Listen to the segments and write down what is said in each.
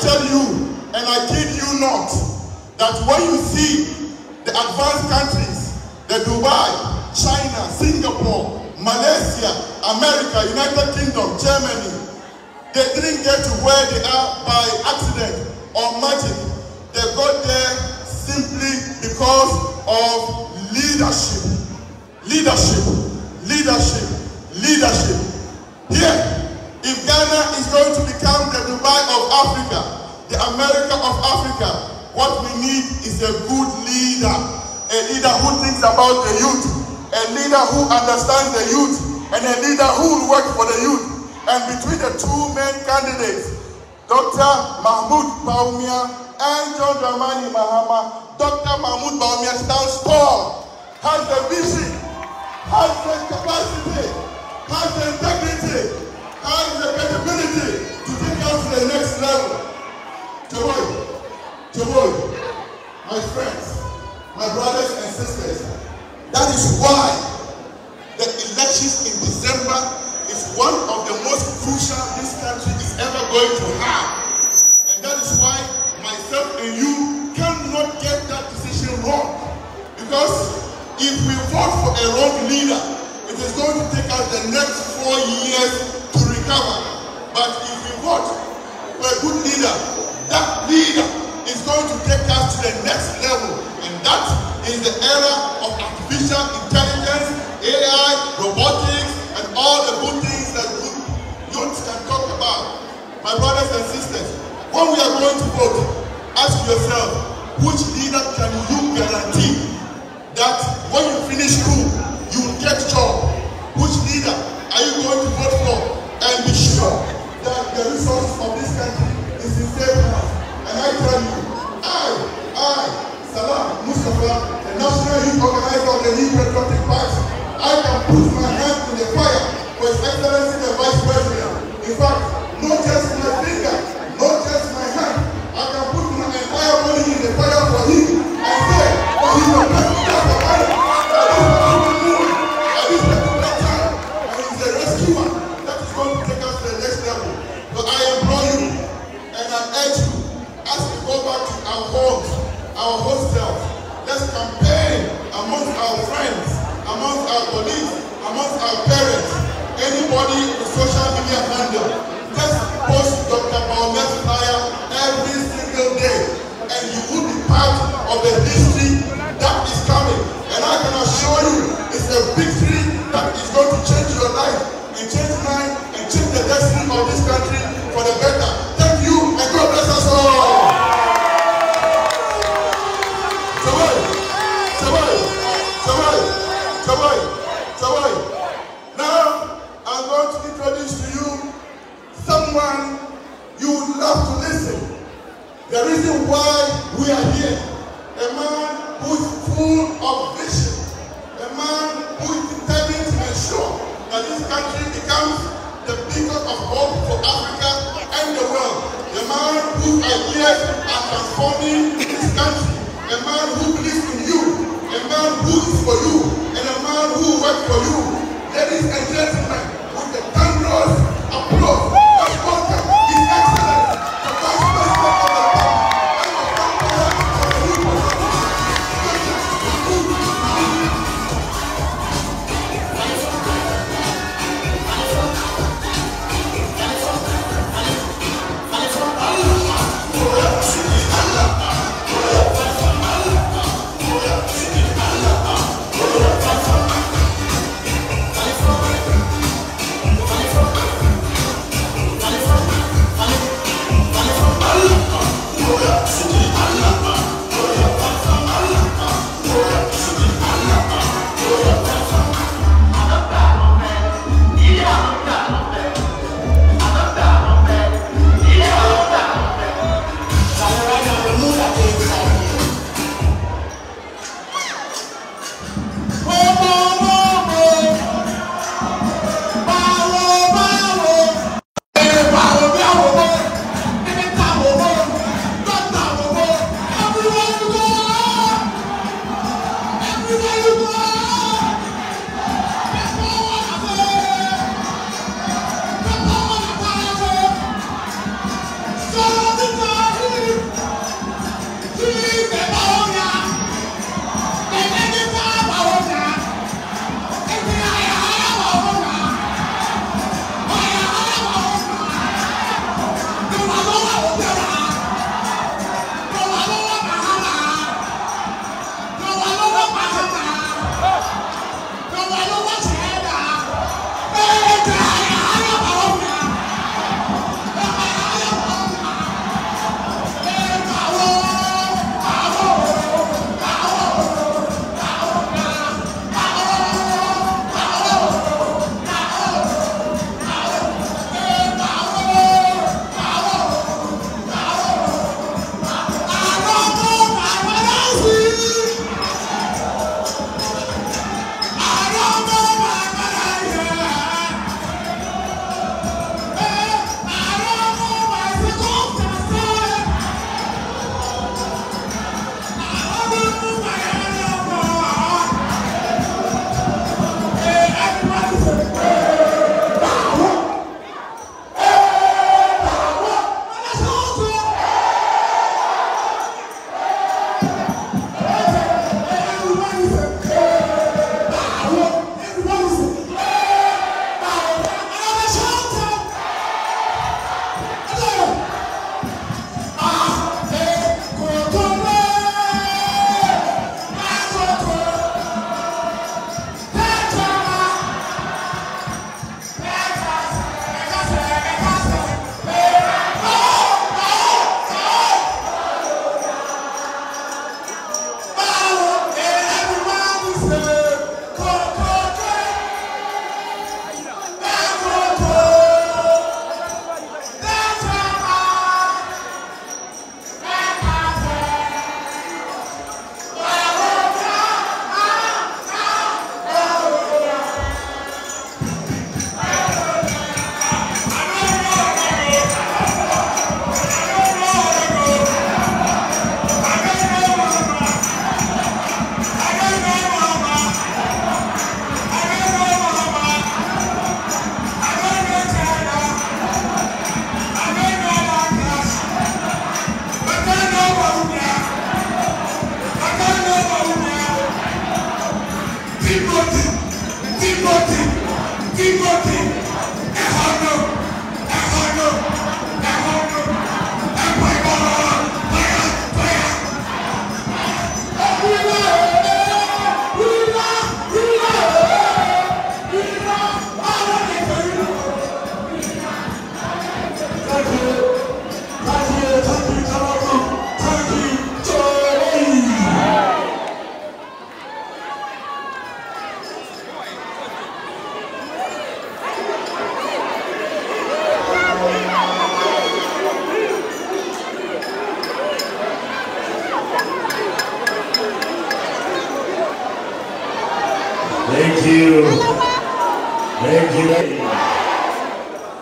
tell you, and I kid you not, that when you see the advanced countries, the Dubai, China, Singapore, Malaysia, America, United Kingdom, Germany, they didn't get to where they are by accident or magic. They got there simply because of leadership. Leadership. Leadership. Leadership. Here, if Ghana is going to become the Dubai of Africa, the America of Africa, what we need is a good leader. A leader who thinks about the youth. A leader who understands the youth. And a leader who will work for the youth. And between the two main candidates, Dr. Mahmoud Bawumia and John Dramani Mahama, Dr. Mahmoud Bawumia stands tall, has the vision, has the capacity, has the integrity, has the credibility to take us to the next level. Joy, my friends, my brothers and sisters, that is why the elections in December is one of the most crucial this country is ever going to have. And that is why myself and you cannot get that decision wrong. Because if we vote for a wrong leader, it is going to take us the next 4 years to recover. But if we vote for a good leader, that leader is going to take us to the next level. And that is the era of artificial intelligence, AI, robotics, and all the good things that youths can talk about. My brothers and sisters, when we are going to vote, ask yourself, which leader can you guarantee that when you finish school, you will get a job? Which leader are you going to vote for? And be sure that the resources of this country is in safe hands. And I tell you, I, Salam Mustafa, the National Youth Organizer of the New Patriotic Party, I can put my hand in the fire for His Excellency the Vice President. In fact, not just my finger, not just my hand, I can put my entire body in the fire for him and say, for he will not be there for money. At this particular time, and he's a rescuer that is going to take us to the next level. So I implore you and I urge you, as we go back to our homes, our hostels, let's campaign amongst our friends, amongst our colleagues, amongst our parents, anybody in the social media handle. Just post Dr. Bawumia's flyer every single day, and you will be part of the history that is coming. And I can assure you, it's a victory that is going to change your life, and change mine, and change the destiny of this country for the better. Thank you, and God bless us all. Now, I'm going to introduce to you someone you would love to listen. The reason why we are here. A man who is full of vision. A man who is determined to ensure that this country becomes the beacon of hope for Africa and the world. A man whose ideas are transforming this country. A man who believes in you. A man who is for you. And a man who works for you. Ladies and gentlemen, with the thunderous applause, let's welcome His Excellency, the Vice President of the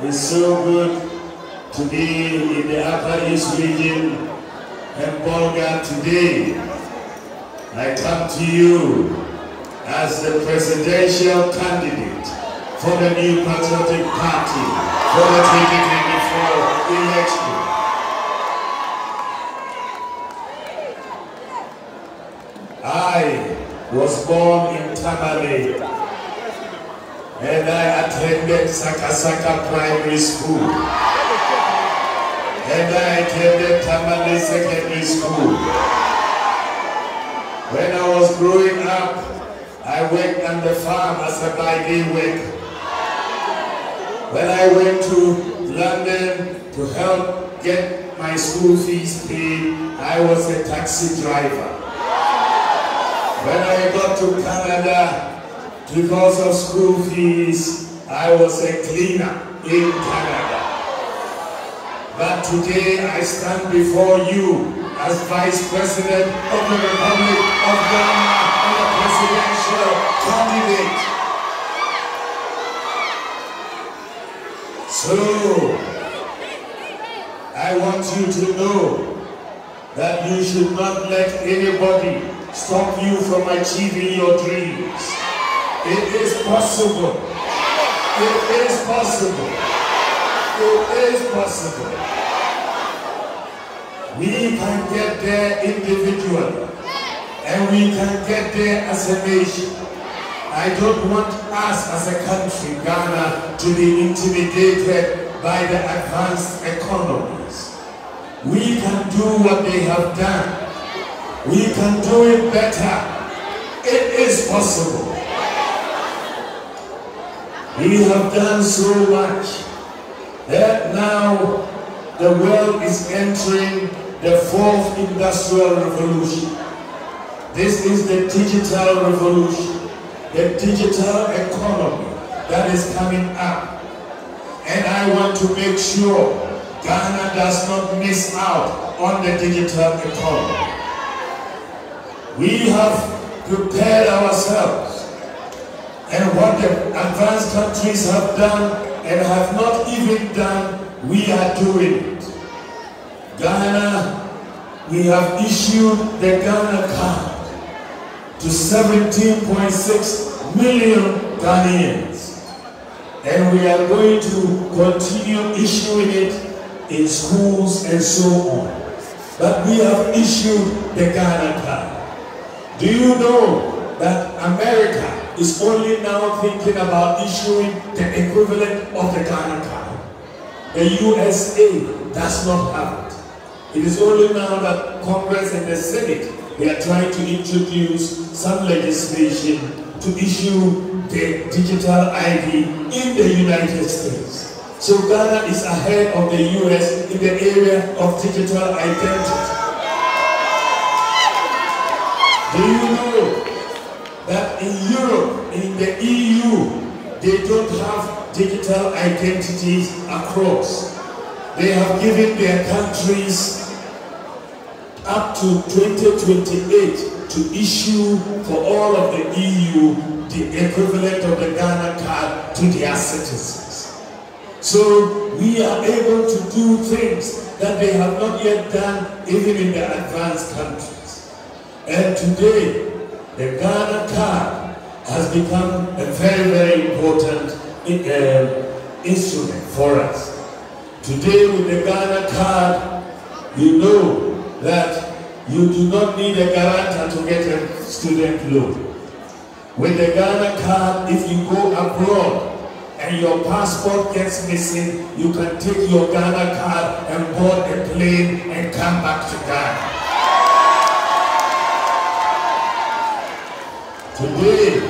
It's so good to be in the Upper East region and Bolgatanga today. I come to you as the presidential candidate for the New Patriotic Party for the 2024 election. I was born in Tamale and I attended Sakasaka Primary School and I attended Tamale Secondary School. When I was growing up, I worked on the farm as a by-day worker. When I went to London to help get my school fees paid, I was a taxi driver. When I got to Canada, because of school fees, I was a cleaner in Canada. But today I stand before you as Vice President of the Republic of Ghana and a presidential candidate. So, I want you to know that you should not let anybody stop you from achieving your dreams. It is possible. It is possible. It is possible. We can get there individually, and we can get there as a nation. I don't want us as a country, Ghana, to be intimidated by the advanced economies. We can do what they have done. We can do it better. It is possible. We have done so much that now the world is entering the fourth industrial revolution. This is the digital revolution, the digital economy that is coming up. And I want to make sure Ghana does not miss out on the digital economy. We have prepared ourselves, and what the advanced countries have done and have not even done, we are doing it. Ghana, we have issued the Ghana card to 17.6 million Ghanaians, and we are going to continue issuing it in schools and so on. But we have issued the Ghana card. Do you know that America is only now thinking about issuing the equivalent of the Ghana card? The USA does not have it. It is only now that Congress and the Senate, they are trying to introduce some legislation to issue the digital ID in the United States. So Ghana is ahead of the US in the area of digital identity. Do you know that in Europe, in the EU, they don't have digital identities across? They have given their countries up to 2028 to issue for all of the EU the equivalent of the Ghana card to their citizens. So we are able to do things that they have not yet done even in the advanced countries. And today, the Ghana card has become a very, very important instrument for us. Today with the Ghana card, you know that you do not need a guarantor to get a student loan. With the Ghana card, if you go abroad and your passport gets missing, you can take your Ghana card and board a plane and come back to Ghana. Today,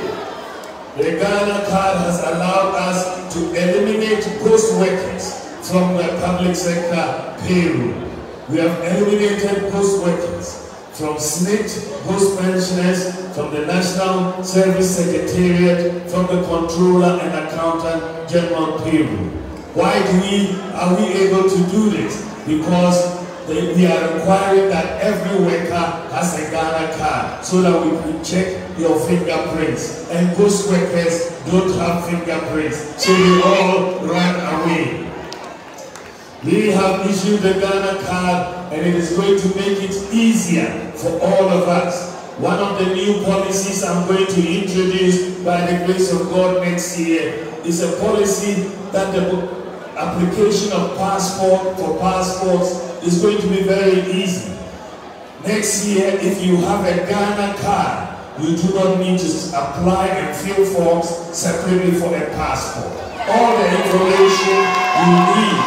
the Ghana card has allowed us to eliminate ghost workers from the public sector payroll. We have eliminated ghost workers from SNIT, ghost pensioners, from the National Service Secretariat, from the Controller and Accountant General payroll. Why are we able to do this? Because we are requiring that every worker has a Ghana card so that we can check your fingerprints. And ghost workers don't have fingerprints, so they all run away. have issued the Ghana card, and it is going to make it easier for all of us. One of the new policies I'm going to introduce by the grace of God next year is a policy that the application of passports is going to be very easy. Next year, if you have a Ghana card, you do not need to apply and fill forms separately for a passport. All the information you need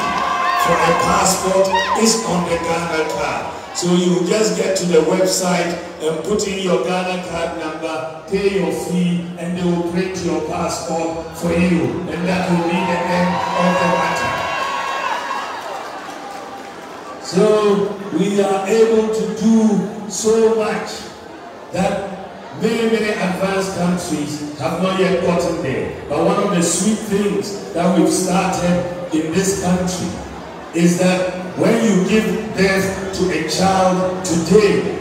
for a passport is on the Ghana card. So you just get to the website and put in your Ghana card number, pay your fee, and they will print your passport for you. And that will be the end of the matter. So we are able to do so much that many advanced countries have not yet gotten there. But one of the sweet things that we've started in this country is that when you give birth to a child today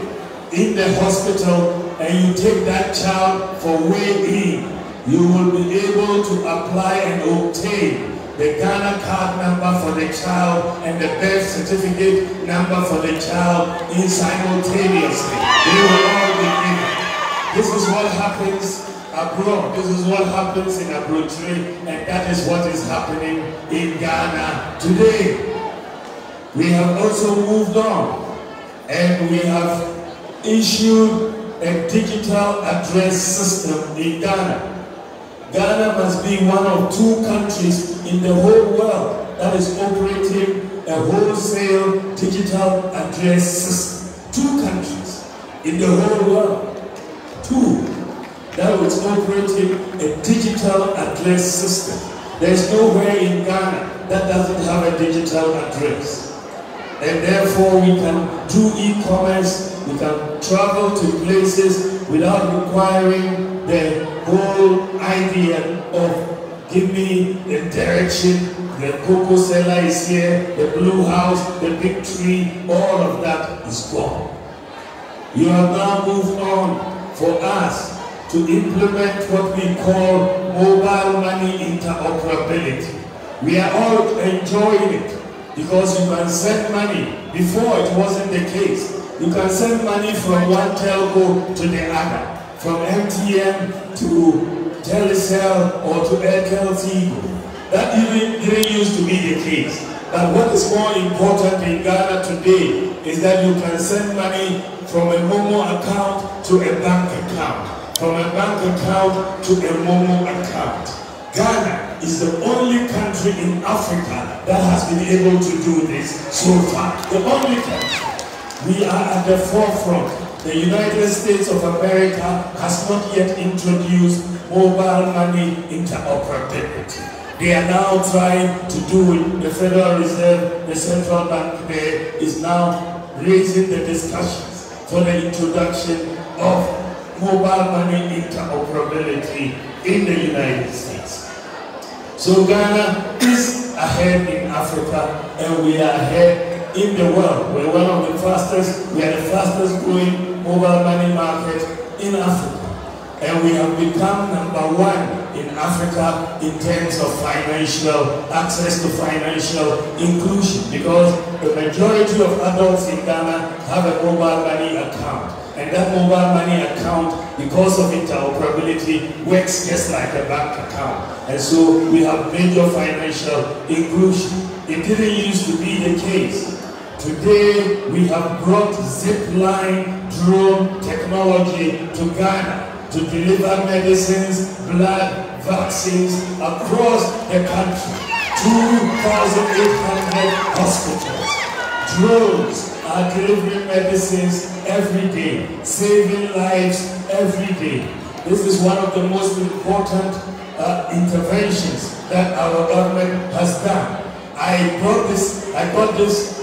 in the hospital and you take that child for weighing, you will be able to apply and obtain the Ghana card number for the child and the birth certificate number for the child simultaneously. They will all be given. This is what happens abroad. This is what happens in Abrotiri, and that is what is happening in Ghana today. We have also moved on, and we have issued a digital address system in Ghana. Ghana must be one of 2 countries in the whole world that is operating a wholesale digital address system. 2 countries in the whole world. 2 that was operating a digital address system. There's nowhere in Ghana that doesn't have a digital address. And therefore we can do e-commerce, we can travel to places without requiring the whole idea of give me the direction, the cocoa seller is here, the blue house, the big tree, all of that is gone. You have now moved on for us to implement what we call mobile money interoperability. We are all enjoying it because you can send money. Before it wasn't the case. You can send money from one telco to the other, from MTN to Telecel or to Airtel Tigo. That didn't used to be the case. But what is more important in Ghana today is that you can send money from a Momo account to a bank account, from a bank account to a Momo account. Ghana is the only country in Africa that has been able to do this so far. The only country. We are at the forefront. The United States of America has not yet introduced mobile money interoperability. They are now trying to do it. The Federal Reserve, the central bank there, is now raising the discussions for the introduction of mobile money interoperability in the United States. So Ghana is ahead in Africa, and we are ahead in the world. We're one of the fastest, we are the fastest growing mobile money market in Africa. And we have become #1 in Africa in terms of financial access to financial inclusion, because the majority of adults in Ghana have a mobile money account. And that mobile money account, because of interoperability, works just like a bank account. And so we have major financial inclusion. It didn't used to be the case. Today, we have brought zip-line drone technology to Ghana to deliver medicines, blood, vaccines across the country. 2,800 hospitals. Drones are delivering medicines every day, saving lives every day. This is one of the most important interventions that our government has done. I got this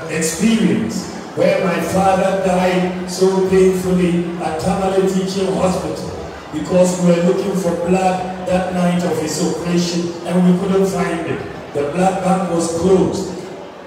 experience where my father died so painfully at Tamale Teaching Hospital because we were looking for blood that night of his operation and we couldn't find it. The blood bank was closed.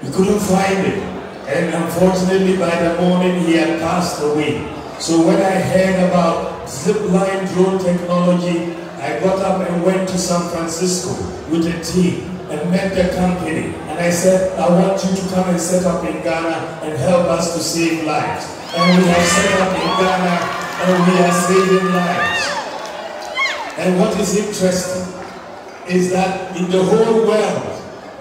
We couldn't find it. And unfortunately by the morning he had passed away. So when I heard about zip-line drone technology, I got up and went to San Francisco with a team. and met the company. And I said, I want you to come and set up in Ghana and help us to save lives. And we have set up in Ghana and we are saving lives. And what is interesting is that in the whole world,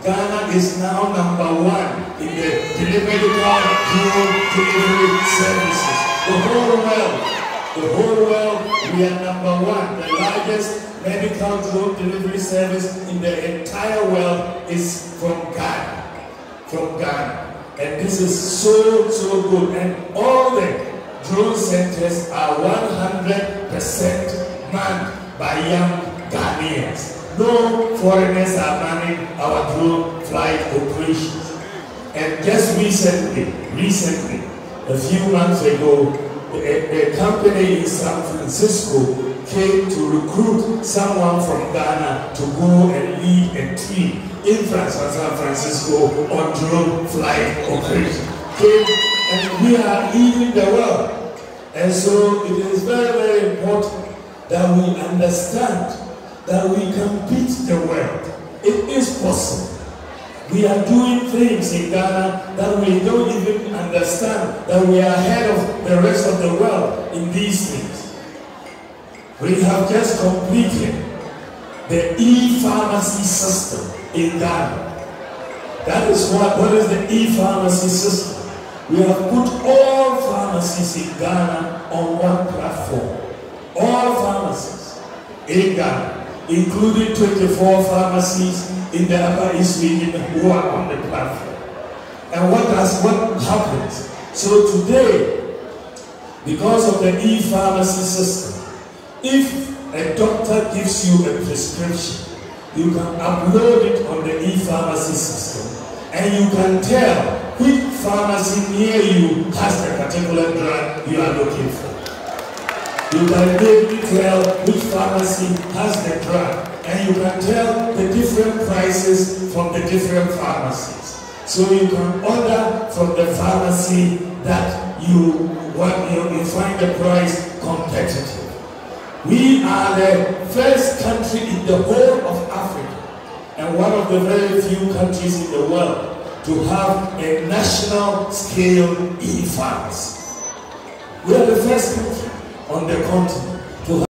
Ghana is now #1 in the medical drone delivery services. The whole world, we are #1. The largest medical drone delivery service in the entire world is from Ghana. And this is so good. And all the drone centers are 100% manned by young Ghanaians. No foreigners are manning our drone flight operations. And just recently, a few months ago, a company in San Francisco came to recruit someone from Ghana to go and lead a team in San Francisco on drone flight operation. And we are leading the world. And so it is very, very important that we understand that we can beat the world. It is possible. We are doing things in Ghana that we don't even understand, that we are ahead of the rest of the world in these things. We have just completed the e-pharmacy system in Ghana. That is what is the e-pharmacy system. We have put all pharmacies in Ghana on one platform. All pharmacies in Ghana, including 24 pharmacies in the Upper East region who are on the platform. And what happens? So today, because of the e-pharmacy system, if a doctor gives you a prescription, you can upload it on the e-pharmacy system and you can tell which pharmacy near you has the particular drug you are looking for. You can maybe tell which pharmacy has the drug, and you can tell the different prices from the different pharmacies. So you can order from the pharmacy that you find the price competitive. We are the first country in the whole of Africa, and one of the very few countries in the world to have a national scale e-pharmacy. We are the first country on the continent